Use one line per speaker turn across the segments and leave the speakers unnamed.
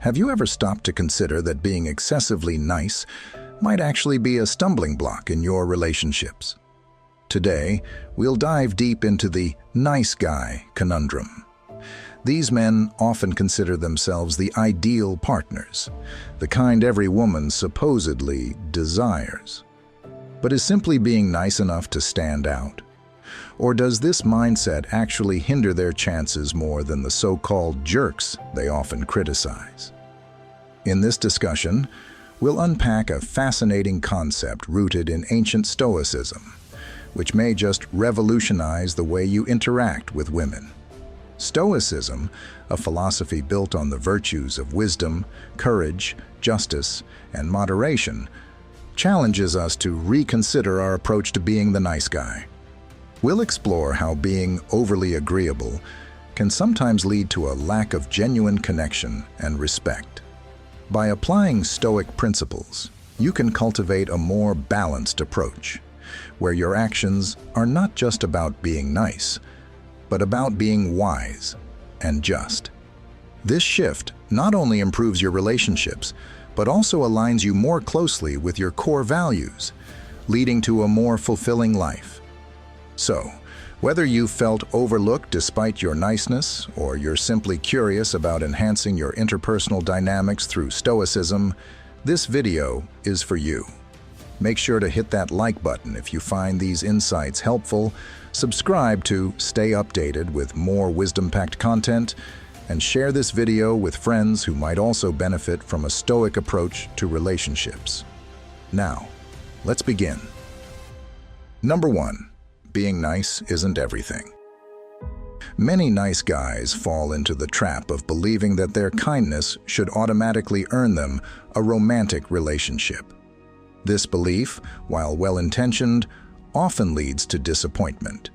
Have you ever stopped to consider that being excessively nice might actually be a stumbling block in your relationships? Today, we'll dive deep into the nice guy conundrum. These men often consider themselves the ideal partners, the kind every woman supposedly desires. But is simply being nice enough to stand out? Or does this mindset actually hinder their chances more than the so-called jerks they often criticize? In this discussion, we'll unpack a fascinating concept rooted in ancient Stoicism, which may just revolutionize the way you interact with women. Stoicism, a philosophy built on the virtues of wisdom, courage, justice, and moderation, challenges us to reconsider our approach to being the nice guy. We'll explore how being overly agreeable can sometimes lead to a lack of genuine connection and respect. By applying Stoic principles, you can cultivate a more balanced approach, where your actions are not just about being nice, but about being wise and just. This shift not only improves your relationships, but also aligns you more closely with your core values, leading to a more fulfilling life. So, whether you felt overlooked despite your niceness, or you're simply curious about enhancing your interpersonal dynamics through Stoicism, this video is for you. Make sure to hit that like button if you find these insights helpful, subscribe to stay updated with more wisdom-packed content, and share this video with friends who might also benefit from a Stoic approach to relationships. Now, let's begin. Number 1. Being nice isn't everything. Many nice guys fall into the trap of believing that their kindness should automatically earn them a romantic relationship. This belief, while well-intentioned, often leads to disappointment.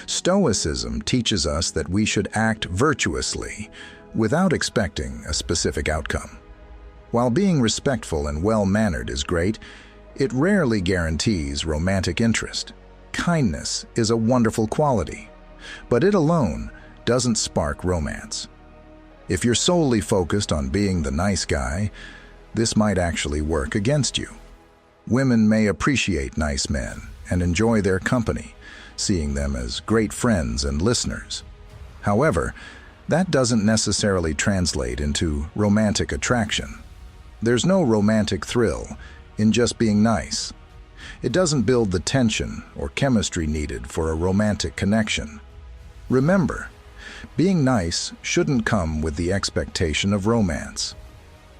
Stoicism teaches us that we should act virtuously, without expecting a specific outcome. While being respectful and well-mannered is great, it rarely guarantees romantic interest. Kindness is a wonderful quality, but it alone doesn't spark romance. If you're solely focused on being the nice guy, this might actually work against you. Women may appreciate nice men and enjoy their company, seeing them as great friends and listeners. However, that doesn't necessarily translate into romantic attraction. There's no romantic thrill in just being nice. It doesn't build the tension or chemistry needed for a romantic connection. Remember, being nice shouldn't come with the expectation of romance.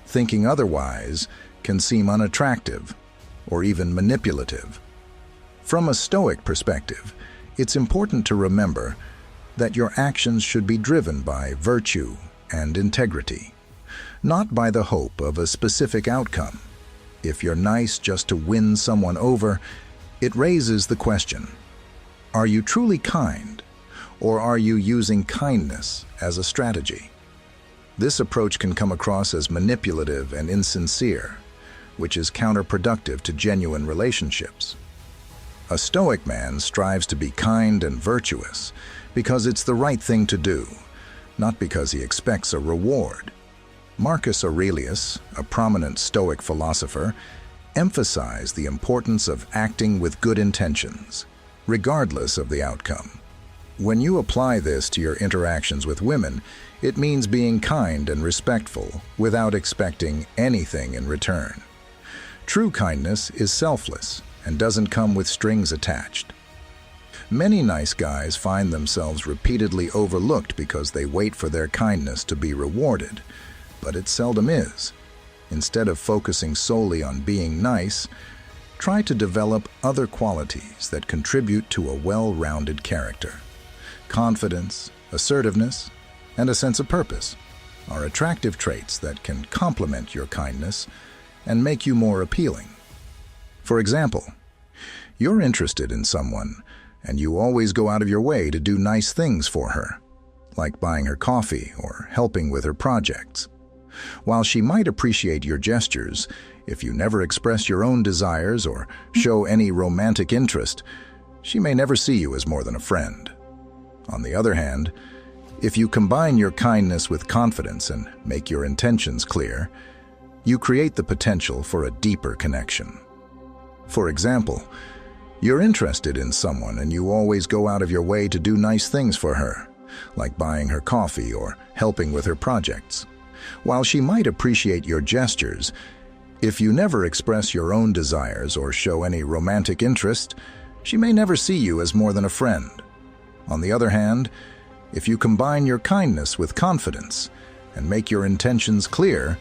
Thinking otherwise can seem unattractive or even manipulative. From a Stoic perspective, it's important to remember that your actions should be driven by virtue and integrity, not by the hope of a specific outcome. If you're nice just to win someone over, it raises the question: are you truly kind, or are you using kindness as a strategy? This approach can come across as manipulative and insincere, which is counterproductive to genuine relationships. A Stoic man strives to be kind and virtuous because it's the right thing to do, not because he expects a reward. Marcus Aurelius, a prominent Stoic philosopher, emphasized the importance of acting with good intentions, regardless of the outcome. When you apply this to your interactions with women, it means being kind and respectful without expecting anything in return. True kindness is selfless and doesn't come with strings attached. Many nice guys find themselves repeatedly overlooked because they wait for their kindness to be rewarded, but it seldom is. Instead of focusing solely on being nice, try to develop other qualities that contribute to a well-rounded character. Confidence, assertiveness, and a sense of purpose are attractive traits that can complement your kindness and make you more appealing. For example, you're interested in someone and you always go out of your way to do nice things for her, like buying her coffee or helping with her projects. While she might appreciate your gestures, if you never express your own desires or show any romantic interest, she may never see you as more than a friend. On the other hand, If you combine your kindness with confidence and make your intentions clear, you create the potential for a deeper connection. For example, you're interested in someone and you always go out of your way to do nice things for her, like buying her coffee or helping with her projects. While she might appreciate your gestures, if you never express your own desires or show any romantic interest, she may never see you as more than a friend. On the other hand, if you combine your kindness with confidence and make your intentions clear,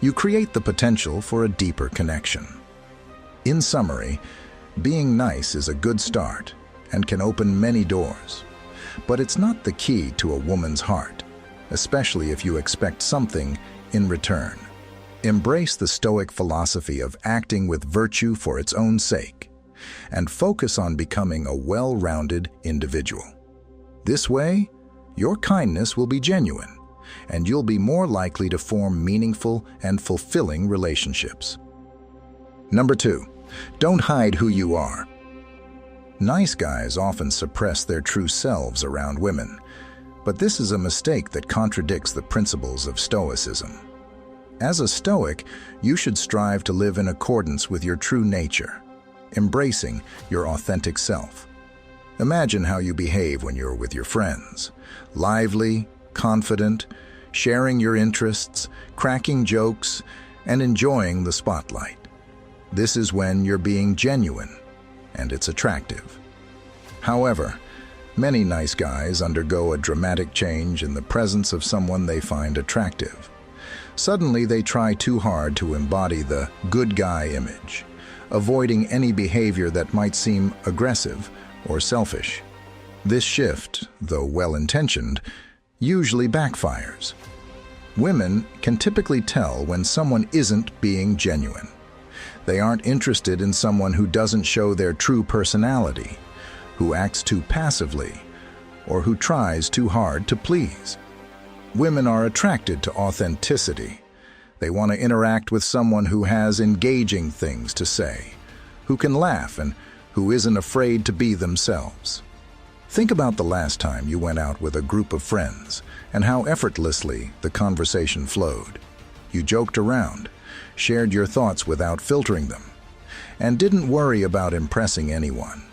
you create the potential for a deeper connection. In summary, being nice is a good start and can open many doors. But it's not the key to a woman's heart, especially if you expect something in return. Embrace the Stoic philosophy of acting with virtue for its own sake, and focus on becoming a well-rounded individual. This way, your kindness will be genuine, and you'll be more likely to form meaningful and fulfilling relationships. Number 2, don't hide who you are. Nice guys often suppress their true selves around women, but this is a mistake that contradicts the principles of Stoicism. As a Stoic, you should strive to live in accordance with your true nature, embracing your authentic self. Imagine how you behave when you're with your friends. Lively, confident, sharing your interests, cracking jokes, and enjoying the spotlight. This is when you're being genuine, and it's attractive. However, many nice guys undergo a dramatic change in the presence of someone they find attractive. Suddenly, they try too hard to embody the good guy image, avoiding any behavior that might seem aggressive or selfish. This shift, though well-intentioned, usually backfires. Women can typically tell when someone isn't being genuine. They aren't interested in someone who doesn't show their true personality, who acts too passively, or who tries too hard to please. Women are attracted to authenticity. They want to interact with someone who has engaging things to say, who can laugh, and who isn't afraid to be themselves. Think about the last time you went out with a group of friends and how effortlessly the conversation flowed. You joked around, shared your thoughts without filtering them, and didn't worry about impressing anyone.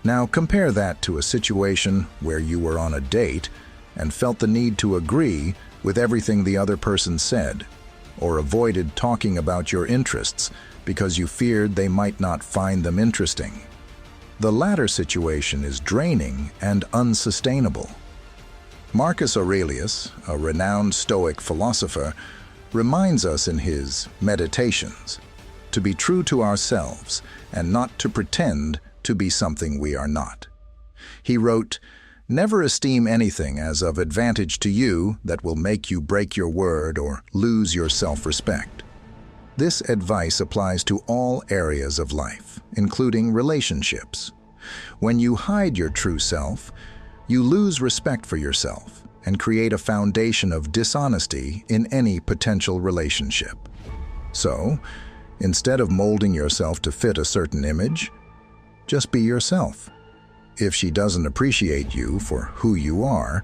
Now compare that to a situation where you were on a date and felt the need to agree with everything the other person said, or avoided talking about your interests because you feared they might not find them interesting. The latter situation is draining and unsustainable. Marcus Aurelius, a renowned Stoic philosopher, reminds us in his Meditations to be true to ourselves and not to pretend to be something we are not. He wrote, "Never esteem anything as of advantage to you that will make you break your word or lose your self-respect." This advice applies to all areas of life, including relationships. When you hide your true self, you lose respect for yourself and create a foundation of dishonesty in any potential relationship. So, instead of molding yourself to fit a certain image, just be yourself. If she doesn't appreciate you for who you are,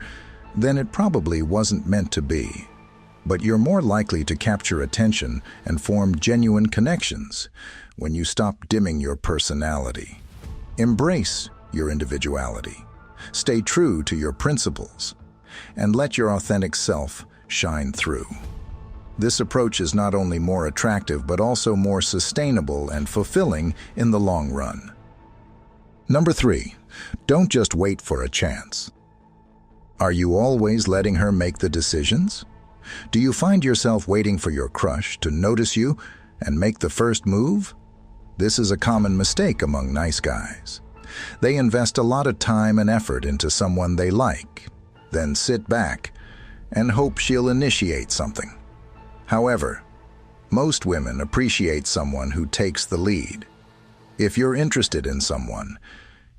then it probably wasn't meant to be. But you're more likely to capture attention and form genuine connections when you stop dimming your personality. Embrace your individuality. Stay true to your principles, and let your authentic self shine through. This approach is not only more attractive but also more sustainable and fulfilling in the long run. Number 3, don't just wait for a chance. Are you always letting her make the decisions? Do you find yourself waiting for your crush to notice you and make the first move? This is a common mistake among nice guys. They invest a lot of time and effort into someone they like, then sit back and hope she'll initiate something. However, most women appreciate someone who takes the lead. If you're interested in someone,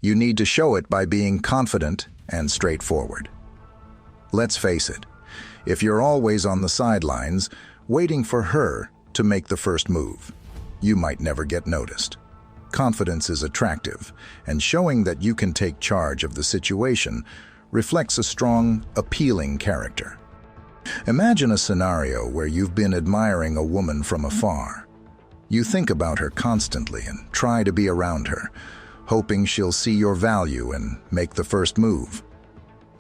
you need to show it by being confident and straightforward. Let's face it, if you're always on the sidelines, waiting for her to make the first move, you might never get noticed. Confidence is attractive, and showing that you can take charge of the situation reflects a strong, appealing character. Imagine a scenario where you've been admiring a woman from afar. You think about her constantly and try to be around her, hoping she'll see your value and make the first move.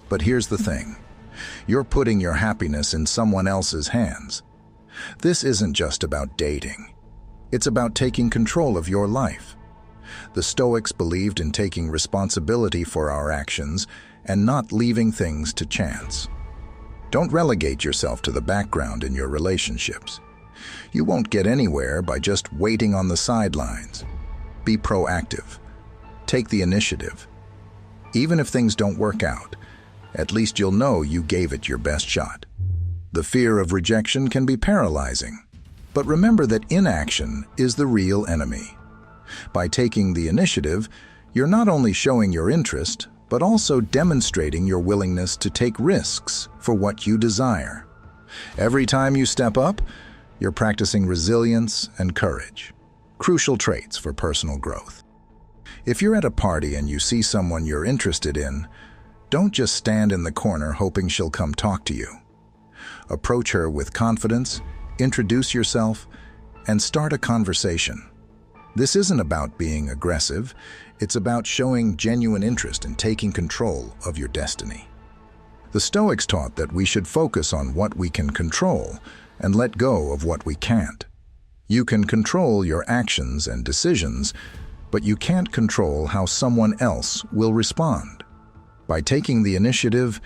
But here's the thing. You're putting your happiness in someone else's hands. This isn't just about dating. It's about taking control of your life. The Stoics believed in taking responsibility for our actions and not leaving things to chance. Don't relegate yourself to the background in your relationships. You won't get anywhere by just waiting on the sidelines. Be proactive. Take the initiative. Even if things don't work out, at least you'll know you gave it your best shot. The fear of rejection can be paralyzing, but remember that inaction is the real enemy. By taking the initiative, you're not only showing your interest, but also demonstrating your willingness to take risks for what you desire. Every time you step up, you're practicing resilience and courage, crucial traits for personal growth. If you're at a party and you see someone you're interested in, don't just stand in the corner hoping she'll come talk to you. Approach her with confidence, introduce yourself, and start a conversation. This isn't about being aggressive, it's about showing genuine interest in taking control of your destiny. The Stoics taught that we should focus on what we can control and let go of what we can't. You can control your actions and decisions, but you can't control how someone else will respond. By taking the initiative,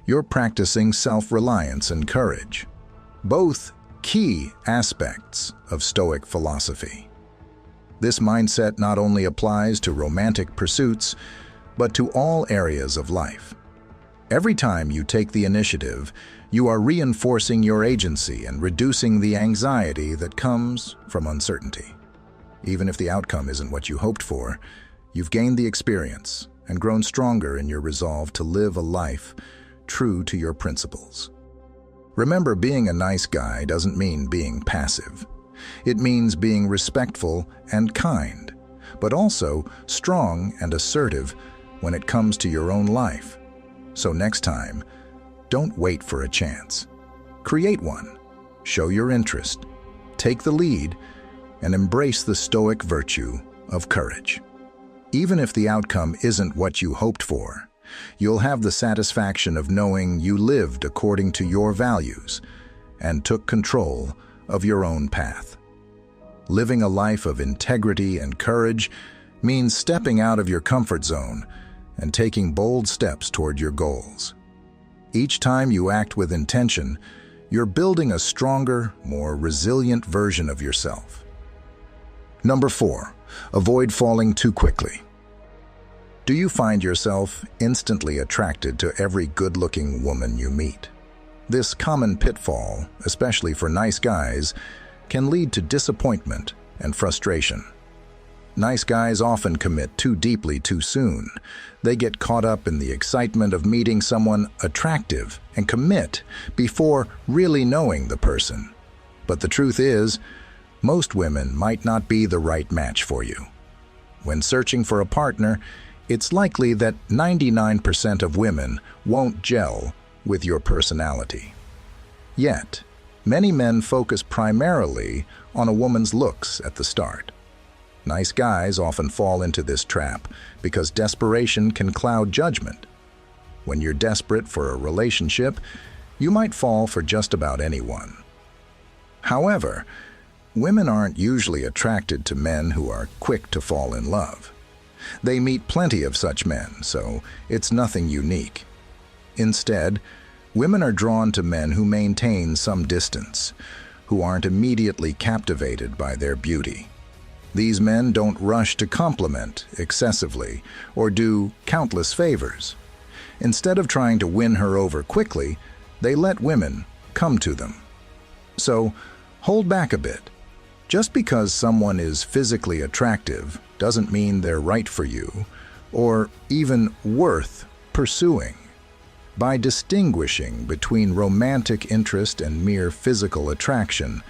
you're practicing self-reliance and courage, both key aspects of Stoic philosophy. This mindset not only applies to romantic pursuits, but to all areas of life. Every time you take the initiative, you are reinforcing your agency and reducing the anxiety that comes from uncertainty. Even if the outcome isn't what you hoped for, you've gained the experience and grown stronger in your resolve to live a life true to your principles. Remember, being a nice guy doesn't mean being passive. It means being respectful and kind, but also strong and assertive when it comes to your own life. So next time, don't wait for a chance. Create one. Show your interest. Take the lead and embrace the Stoic virtue of courage. Even if the outcome isn't what you hoped for, you'll have the satisfaction of knowing you lived according to your values and took control of your own path. Living a life of integrity and courage means stepping out of your comfort zone and taking bold steps toward your goals. Each time you act with intention, you're building a stronger, more resilient version of yourself. Number 4, avoid falling too quickly. Do you find yourself instantly attracted to every good-looking woman you meet? This common pitfall, especially for nice guys, can lead to disappointment and frustration. Nice guys often commit too deeply too soon. They get caught up in the excitement of meeting someone attractive and commit before really knowing the person. But the truth is, most women might not be the right match for you. When searching for a partner, it's likely that 99% of women won't gel with your personality. Yet, many men focus primarily on a woman's looks at the start. Nice guys often fall into this trap because desperation can cloud judgment. When you're desperate for a relationship, you might fall for just about anyone. However, women aren't usually attracted to men who are quick to fall in love. They meet plenty of such men, so it's nothing unique. Instead, women are drawn to men who maintain some distance, who aren't immediately captivated by their beauty. These men don't rush to compliment excessively or do countless favors. Instead of trying to win her over quickly, they let women come to them. So, hold back a bit. Just because someone is physically attractive doesn't mean they're right for you, or even worth pursuing. By distinguishing between romantic interest and mere physical attraction,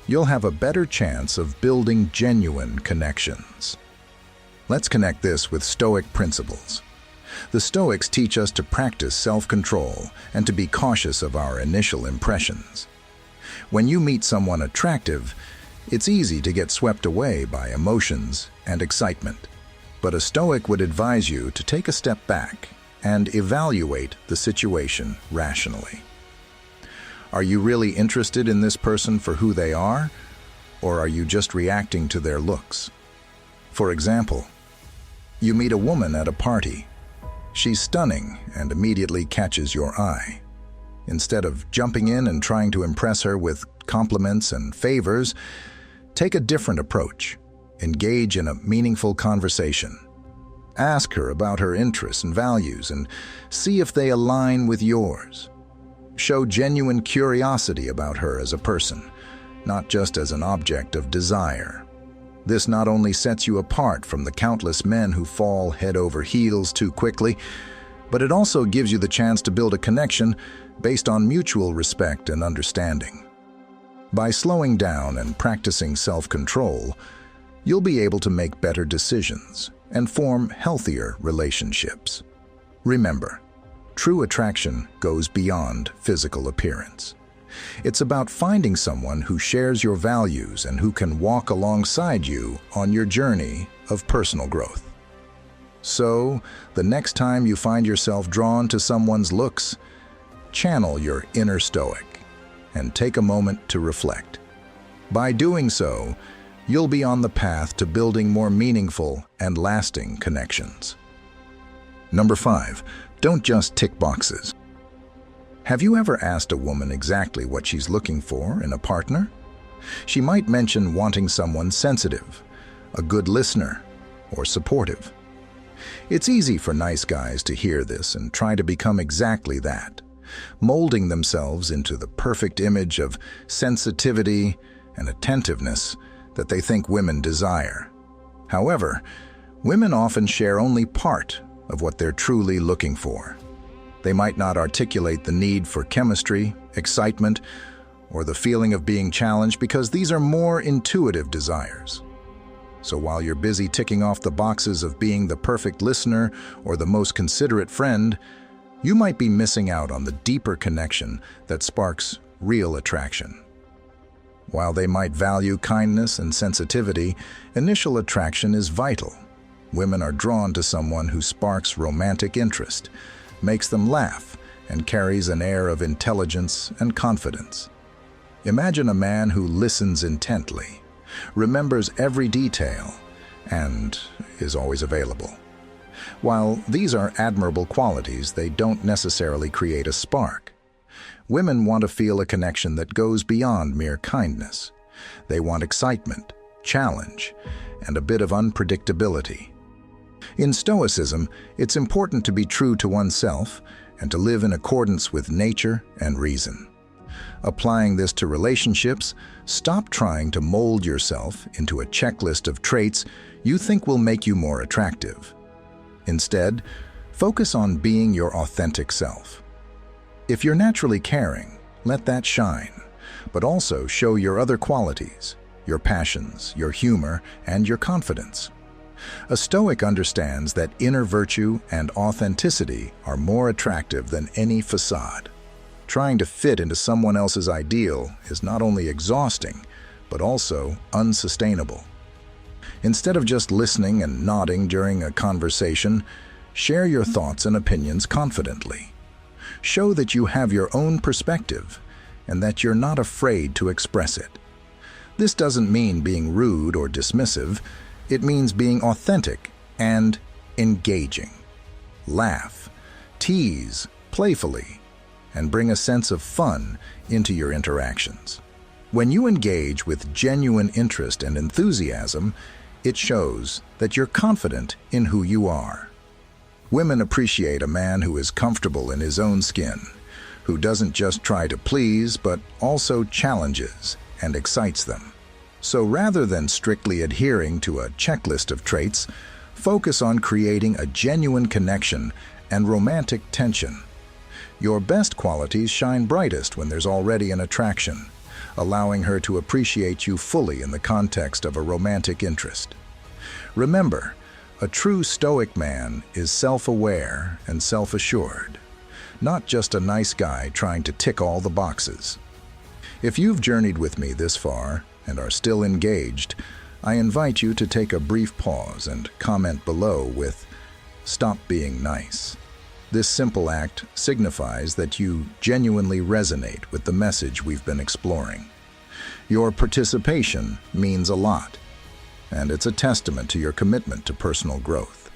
you'll have a better chance of building genuine connections. Let's connect this with Stoic principles. The Stoics teach us to practice self-control and to be cautious of our initial impressions. When you meet someone attractive, it's easy to get swept away by emotions and excitement. But a Stoic would advise you to take a step back and evaluate the situation rationally. Are you really interested in this person for who they are, or are you just reacting to their looks? For example, you meet a woman at a party. She's stunning and immediately catches your eye. Instead of jumping in and trying to impress her with compliments and favors, take a different approach. Engage in a meaningful conversation. Ask her about her interests and values and see if they align with yours. Show genuine curiosity about her as a person, not just as an object of desire. This not only sets you apart from the countless men who fall head over heels too quickly, but it also gives you the chance to build a connection based on mutual respect and understanding. By slowing down and practicing self-control, you'll be able to make better decisions and form healthier relationships. Remember, true attraction goes beyond physical appearance. It's about finding someone who shares your values and who can walk alongside you on your journey of personal growth. So, the next time you find yourself drawn to someone's looks, channel your inner Stoic and take a moment to reflect. By doing so, you'll be on the path to building more meaningful and lasting connections. Number 5. Don't just tick boxes. Have you ever asked a woman exactly what she's looking for in a partner? She might mention wanting someone sensitive, a good listener, or supportive. It's easy for nice guys to hear this and try to become exactly that, molding themselves into the perfect image of sensitivity and attentiveness that they think women desire. However, women often share only part of what they're truly looking for. They might not articulate the need for chemistry, excitement, or the feeling of being challenged because these are more intuitive desires. So while you're busy ticking off the boxes of being the perfect listener or the most considerate friend, you might be missing out on the deeper connection that sparks real attraction. While they might value kindness and sensitivity, initial attraction is vital. Women are drawn to someone who sparks romantic interest, makes them laugh, and carries an air of intelligence and confidence. Imagine a man who listens intently, remembers every detail, and is always available. While these are admirable qualities, they don't necessarily create a spark. Women want to feel a connection that goes beyond mere kindness. They want excitement, challenge, and a bit of unpredictability. In Stoicism, it's important to be true to oneself and to live in accordance with nature and reason. Applying this to relationships, stop trying to mold yourself into a checklist of traits you think will make you more attractive. Instead, focus on being your authentic self. If you're naturally caring, let that shine, but also show your other qualities, your passions, your humor, and your confidence. A Stoic understands that inner virtue and authenticity are more attractive than any facade. Trying to fit into someone else's ideal is not only exhausting, but also unsustainable. Instead of just listening and nodding during a conversation, share your thoughts and opinions confidently. Show that you have your own perspective and that you're not afraid to express it. This doesn't mean being rude or dismissive. It means being authentic and engaging. Laugh, tease playfully, and bring a sense of fun into your interactions. When you engage with genuine interest and enthusiasm, it shows that you're confident in who you are. Women appreciate a man who is comfortable in his own skin, who doesn't just try to please but also challenges and excites them. So rather than strictly adhering to a checklist of traits, focus on creating a genuine connection and romantic tension. Your best qualities shine brightest when there's already an attraction, allowing her to appreciate you fully in the context of a romantic interest. Remember, A true Stoic man is self-aware and self-assured, not just a nice guy trying to tick all the boxes. If you've journeyed with me this far and are still engaged, I invite you to take a brief pause and comment below with "Stop being nice." This simple act signifies that you genuinely resonate with the message we've been exploring. Your participation means a lot, and it's a testament to your commitment to personal growth.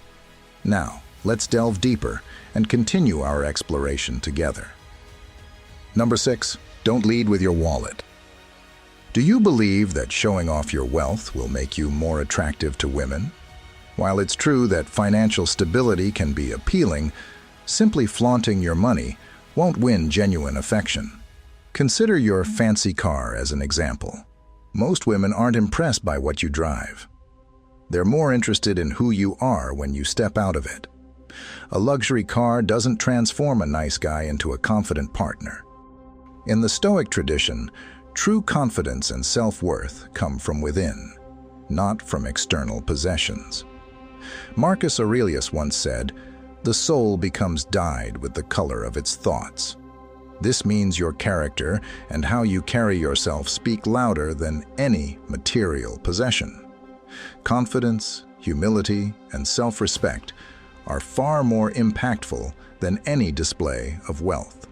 Now, let's delve deeper and continue our exploration together. Number 6, don't lead with your wallet. Do you believe that showing off your wealth will make you more attractive to women? While it's true that financial stability can be appealing, simply flaunting your money won't win genuine affection. Consider your fancy car as an example. Most women aren't impressed by what you drive. They're more interested in who you are when you step out of it. A luxury car doesn't transform a nice guy into a confident partner. In the Stoic tradition, true confidence and self-worth come from within, not from external possessions. Marcus Aurelius once said, "The soul becomes dyed with the color of its thoughts." This means your character and how you carry yourself speak louder than any material possession. Confidence, humility, and self-respect are far more impactful than any display of wealth.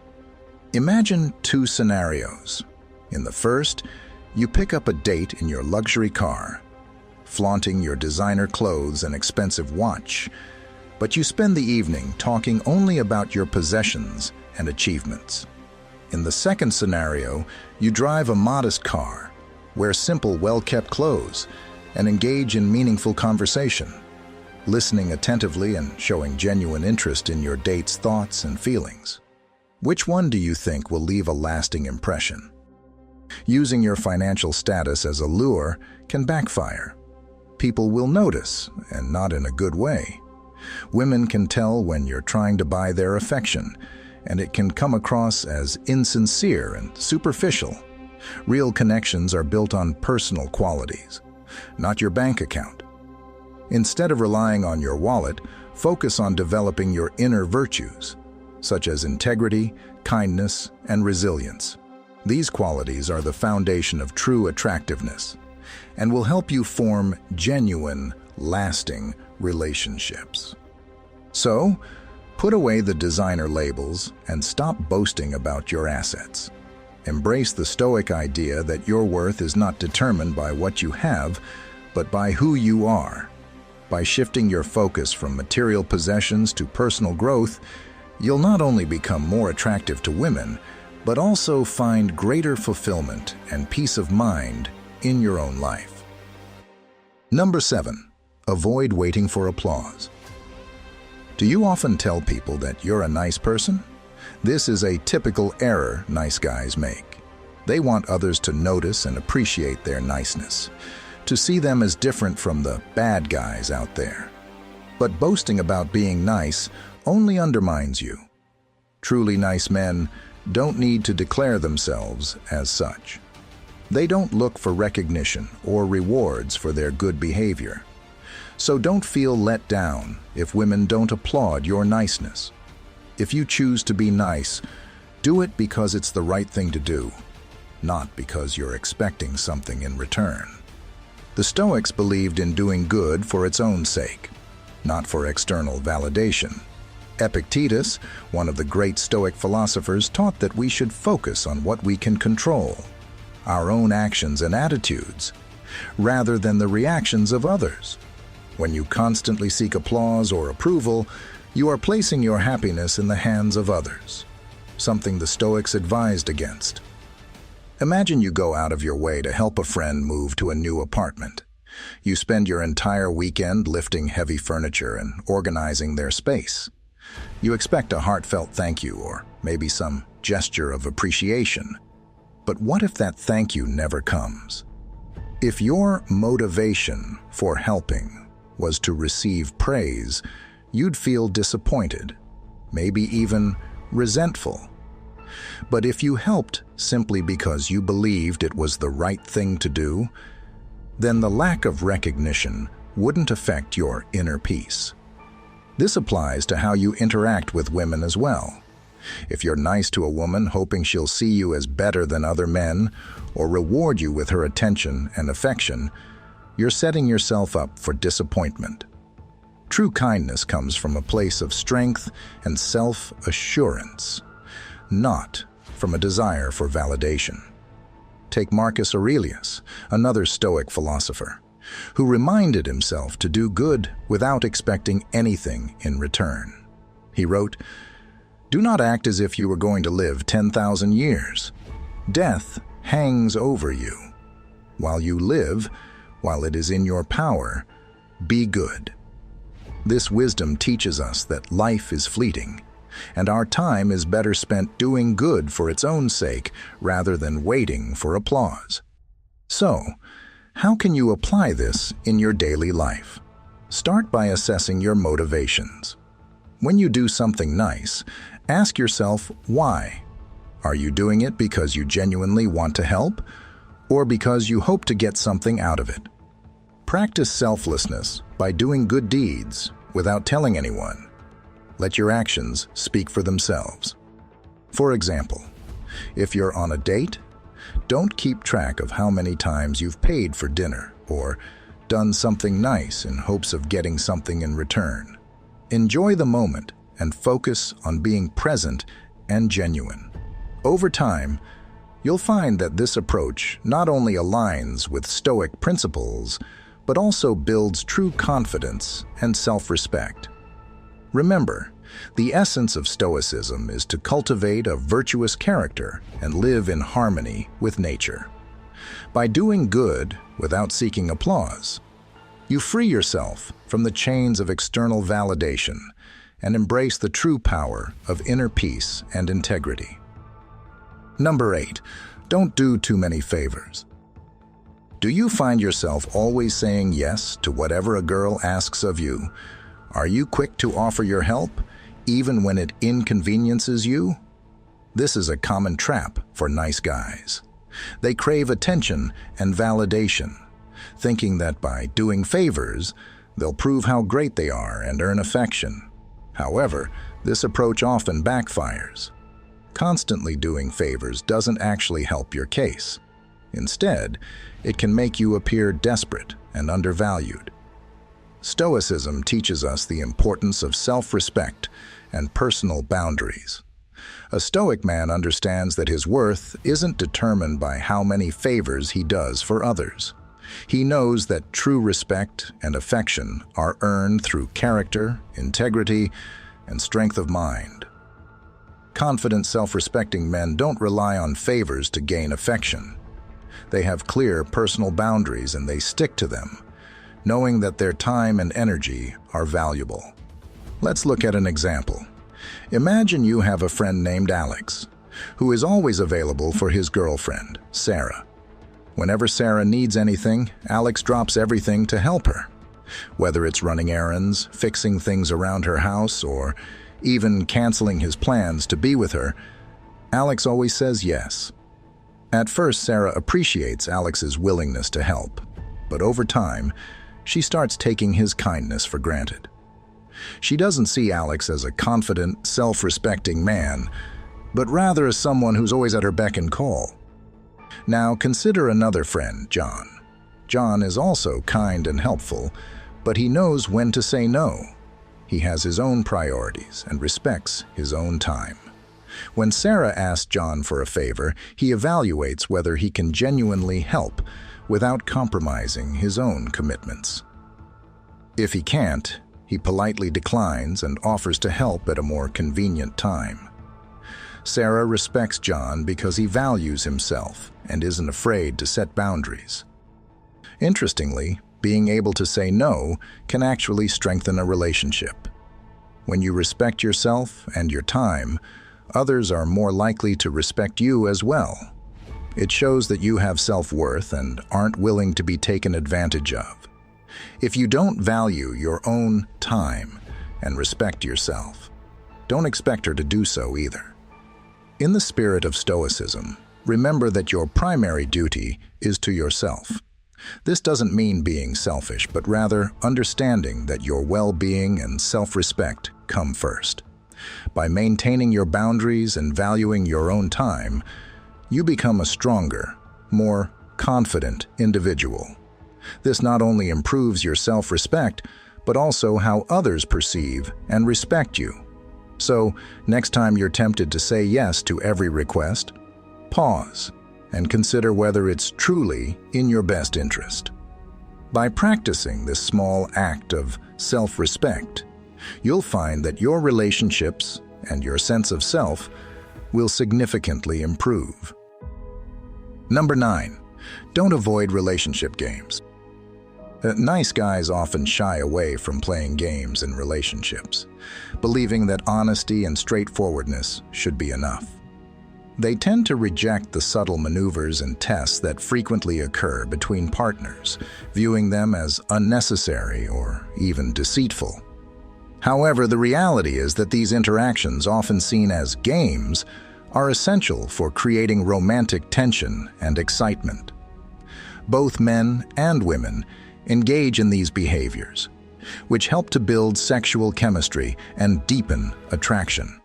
Imagine two scenarios. In the first, you pick up a date in your luxury car, flaunting your designer clothes and expensive watch, but you spend the evening talking only about your possessions and achievements. In the second scenario, you drive a modest car, wear simple, well-kept clothes, and engage in meaningful conversation, listening attentively and showing genuine interest in your date's thoughts and feelings. Which one do you think will leave a lasting impression? Using your financial status as a lure can backfire. People will notice, and not in a good way. Women can tell when you're trying to buy their affection, and it can come across as insincere and superficial. Real connections are built on personal qualities, not your bank account. Instead of relying on your wallet, focus on developing your inner virtues, such as integrity, kindness, and resilience. These qualities are the foundation of true attractiveness and will help you form genuine, lasting relationships. So, put away the designer labels and stop boasting about your assets. Embrace the Stoic idea that your worth is not determined by what you have, but by who you are. By shifting your focus from material possessions to personal growth, you'll not only become more attractive to women, but also find greater fulfillment and peace of mind in your own life. Number 7, avoid waiting for applause. Do you often tell people that you're a nice person? This is a typical error nice guys make. They want others to notice and appreciate their niceness, to see them as different from the bad guys out there. But boasting about being nice only undermines you. Truly nice men don't need to declare themselves as such. They don't look for recognition or rewards for their good behavior. So don't feel let down if women don't applaud your niceness. If you choose to be nice, do it because it's the right thing to do, not because you're expecting something in return. The Stoics believed in doing good for its own sake, not for external validation. Epictetus, one of the great Stoic philosophers, taught that we should focus on what we can control, our own actions and attitudes, rather than the reactions of others. When you constantly seek applause or approval, you are placing your happiness in the hands of others, something the Stoics advised against. Imagine you go out of your way to help a friend move to a new apartment. You spend your entire weekend lifting heavy furniture and organizing their space. You expect a heartfelt thank you or maybe some gesture of appreciation. But what if that thank you never comes? If your motivation for helping was to receive praise, you'd feel disappointed, maybe even resentful. But if you helped simply because you believed it was the right thing to do, then the lack of recognition wouldn't affect your inner peace. This applies to how you interact with women as well. If you're nice to a woman hoping she'll see you as better than other men or reward you with her attention and affection, you're setting yourself up for disappointment. True kindness comes from a place of strength and self-assurance, not from a desire for validation. Take Marcus Aurelius, another Stoic philosopher, who reminded himself to do good without expecting anything in return. He wrote, "Do not act as if you were going to live 10,000 years. Death hangs over you. While you live, while it is in your power, be good." This wisdom teaches us that life is fleeting, and our time is better spent doing good for its own sake rather than waiting for applause. So, how can you apply this in your daily life? Start by assessing your motivations. When you do something nice, ask yourself why. Are you doing it because you genuinely want to help, or because you hope to get something out of it? Practice selflessness by doing good deeds without telling anyone. Let your actions speak for themselves. For example, if you're on a date, don't keep track of how many times you've paid for dinner or done something nice in hopes of getting something in return. Enjoy the moment and focus on being present and genuine. Over time, you'll find that this approach not only aligns with Stoic principles, but also builds true confidence and self-respect. Remember, the essence of Stoicism is to cultivate a virtuous character and live in harmony with nature. By doing good without seeking applause, you free yourself from the chains of external validation and embrace the true power of inner peace and integrity. Number 8, don't do too many favors. Do you find yourself always saying yes to whatever a girl asks of you? Are you quick to offer your help, even when it inconveniences you? This is a common trap for nice guys. They crave attention and validation, thinking that by doing favors, they'll prove how great they are and earn affection. However, this approach often backfires. Constantly doing favors doesn't actually help your case. Instead, it can make you appear desperate and undervalued. Stoicism teaches us the importance of self-respect and personal boundaries. A Stoic man understands that his worth isn't determined by how many favors he does for others. He knows that true respect and affection are earned through character, integrity, and strength of mind. Confident, self-respecting men don't rely on favors to gain affection. They have clear personal boundaries and they stick to them, knowing that their time and energy are valuable. Let's look at an example. Imagine you have a friend named Alex, who is always available for his girlfriend, Sarah. Whenever Sarah needs anything, Alex drops everything to help her. Whether it's running errands, fixing things around her house, or even canceling his plans to be with her, Alex always says yes. At first, Sarah appreciates Alex's willingness to help, but over time, she starts taking his kindness for granted. She doesn't see Alex as a confident, self-respecting man, but rather as someone who's always at her beck and call. Now consider another friend, John. John is also kind and helpful, but he knows when to say no. He has his own priorities and respects his own time. When Sarah asks John for a favor, he evaluates whether he can genuinely help without compromising his own commitments. If he can't, he politely declines and offers to help at a more convenient time. Sarah respects John because he values himself and isn't afraid to set boundaries. Interestingly, being able to say no can actually strengthen a relationship. When you respect yourself and your time, others are more likely to respect you as well. It shows that you have self-worth and aren't willing to be taken advantage of. If you don't value your own time and respect yourself, don't expect her to do so either. In the spirit of Stoicism, remember that your primary duty is to yourself. This doesn't mean being selfish, but rather understanding that your well-being and self-respect come first. By maintaining your boundaries and valuing your own time, you become a stronger, more confident individual. This not only improves your self-respect, but also how others perceive and respect you. So, next time you're tempted to say yes to every request, pause and consider whether it's truly in your best interest. By practicing this small act of self-respect, you'll find that your relationships and your sense of self will significantly improve. Number 9. Don't avoid relationship games. Nice guys often shy away from playing games in relationships, believing that honesty and straightforwardness should be enough. They tend to reject the subtle maneuvers and tests that frequently occur between partners, viewing them as unnecessary or even deceitful. However, the reality is that these interactions, often seen as games, are essential for creating romantic tension and excitement. Both men and women engage in these behaviors, which help to build sexual chemistry and deepen attraction.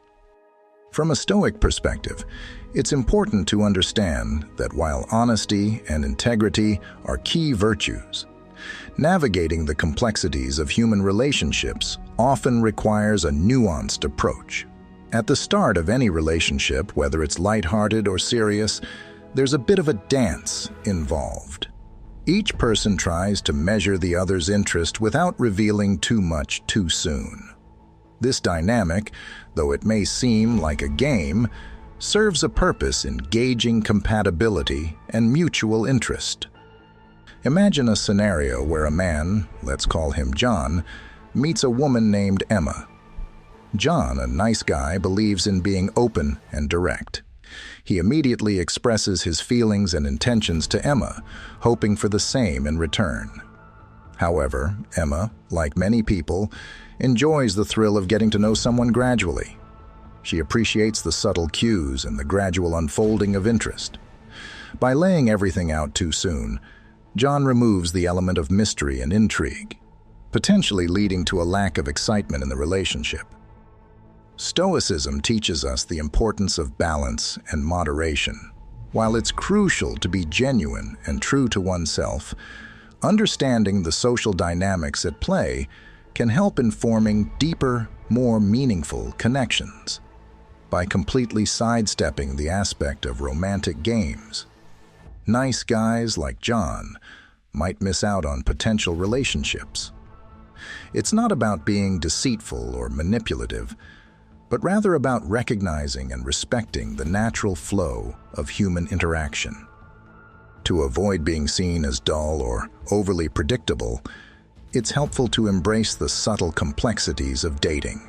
From a Stoic perspective, it's important to understand that while honesty and integrity are key virtues, navigating the complexities of human relationships often requires a nuanced approach. At the start of any relationship, whether it's lighthearted or serious, there's a bit of a dance involved. Each person tries to measure the other's interest without revealing too much too soon. This dynamic, though it may seem like a game, serves a purpose in gauging compatibility and mutual interest. Imagine a scenario where a man, let's call him John, meets a woman named Emma. John, a nice guy, believes in being open and direct. He immediately expresses his feelings and intentions to Emma, hoping for the same in return. However, Emma, like many people, enjoys the thrill of getting to know someone gradually. She appreciates the subtle cues and the gradual unfolding of interest. By laying everything out too soon, John removes the element of mystery and intrigue, potentially leading to a lack of excitement in the relationship. Stoicism teaches us the importance of balance and moderation. While it's crucial to be genuine and true to oneself, understanding the social dynamics at play can help in forming deeper, more meaningful connections. By completely sidestepping the aspect of romantic games, nice guys like John might miss out on potential relationships. It's not about being deceitful or manipulative, but rather about recognizing and respecting the natural flow of human interaction. To avoid being seen as dull or overly predictable, it's helpful to embrace the subtle complexities of dating.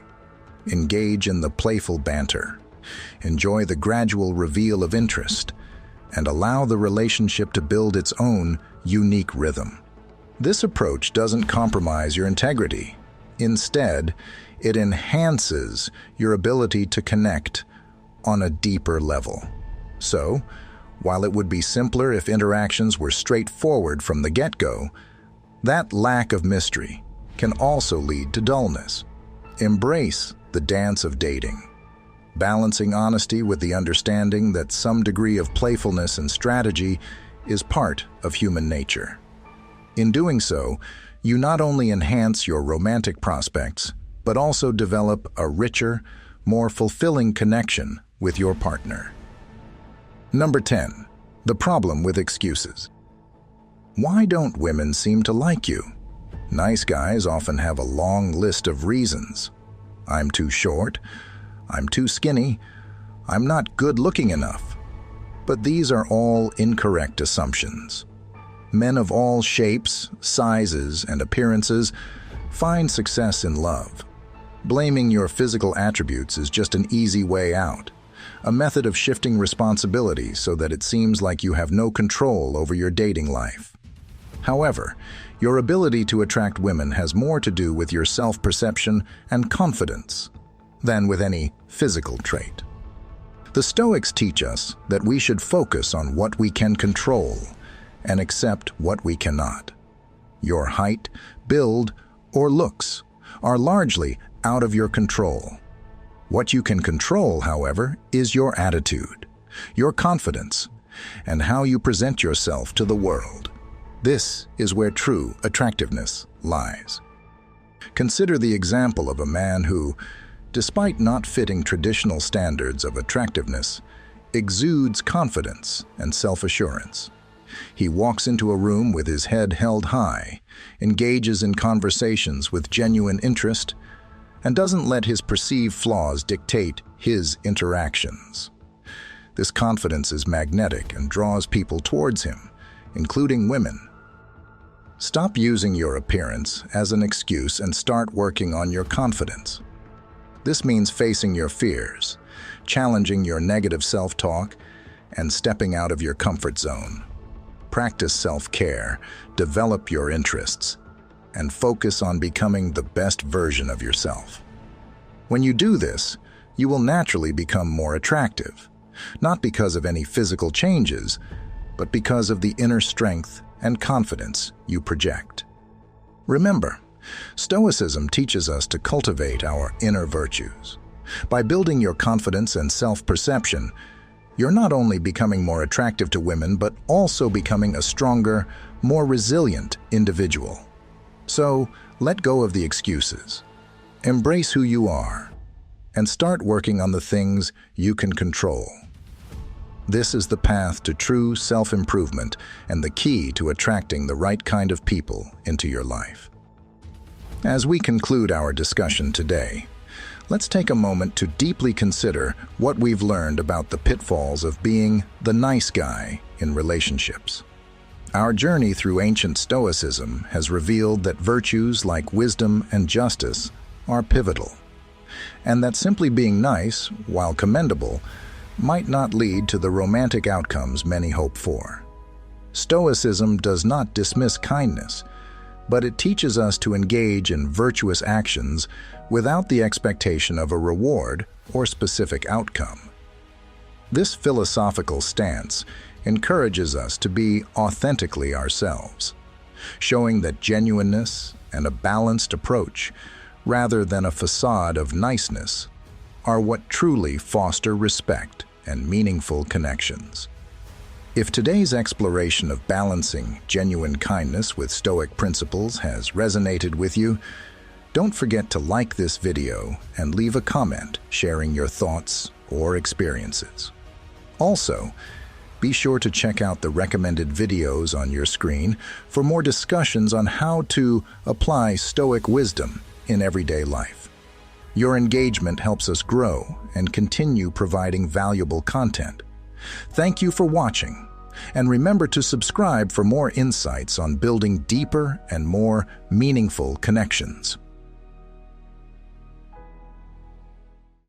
Engage in the playful banter, enjoy the gradual reveal of interest, and allow the relationship to build its own unique rhythm. This approach doesn't compromise your integrity. Instead, it enhances your ability to connect on a deeper level. So, while it would be simpler if interactions were straightforward from the get-go, that lack of mystery can also lead to dullness. Embrace the dance of dating, balancing honesty with the understanding that some degree of playfulness and strategy is part of human nature. In doing so, you not only enhance your romantic prospects, but also develop a richer, more fulfilling connection with your partner. Number 10. The problem with excuses. Why don't women seem to like you? Nice guys often have a long list of reasons. I'm too short, I'm too skinny, I'm not good-looking enough. But these are all incorrect assumptions. Men of all shapes, sizes, and appearances find success in love. Blaming your physical attributes is just an easy way out, a method of shifting responsibility so that it seems like you have no control over your dating life. However, your ability to attract women has more to do with your self-perception and confidence than with any physical trait. The Stoics teach us that we should focus on what we can control and accept what we cannot. Your height, build, or looks are largely out of your control. What you can control, however, is your attitude, your confidence, and how you present yourself to the world. This is where true attractiveness lies. Consider the example of a man who, despite not fitting traditional standards of attractiveness, exudes confidence and self-assurance. He walks into a room with his head held high, engages in conversations with genuine interest, and doesn't let his perceived flaws dictate his interactions. This confidence is magnetic and draws people towards him, including women. Stop using your appearance as an excuse and start working on your confidence. This means facing your fears, challenging your negative self-talk, and stepping out of your comfort zone. Practice self-care, develop your interests, and focus on becoming the best version of yourself. When you do this, you will naturally become more attractive, not because of any physical changes, but because of the inner strength and confidence you project. Remember, Stoicism teaches us to cultivate our inner virtues. By building your confidence and self-perception, you're not only becoming more attractive to women, but also becoming a stronger, more resilient individual. So, let go of the excuses. Embrace who you are, and start working on the things you can control. This is the path to true self-improvement and the key to attracting the right kind of people into your life. As we conclude our discussion today, let's take a moment to deeply consider what we've learned about the pitfalls of being the nice guy in relationships. Our journey through ancient Stoicism has revealed that virtues like wisdom and justice are pivotal, and that simply being nice, while commendable, might not lead to the romantic outcomes many hope for. Stoicism does not dismiss kindness, but it teaches us to engage in virtuous actions without the expectation of a reward or specific outcome. This philosophical stance encourages us to be authentically ourselves, showing that genuineness and a balanced approach, rather than a facade of niceness, are what truly foster respect and meaningful connections. If today's exploration of balancing genuine kindness with Stoic principles has resonated with you, don't forget to like this video and leave a comment sharing your thoughts or experiences. Also, be sure to check out the recommended videos on your screen for more discussions on how to apply Stoic wisdom in everyday life. Your engagement helps us grow and continue providing valuable content. Thank you for watching, and remember to subscribe for more insights on building deeper and more meaningful connections.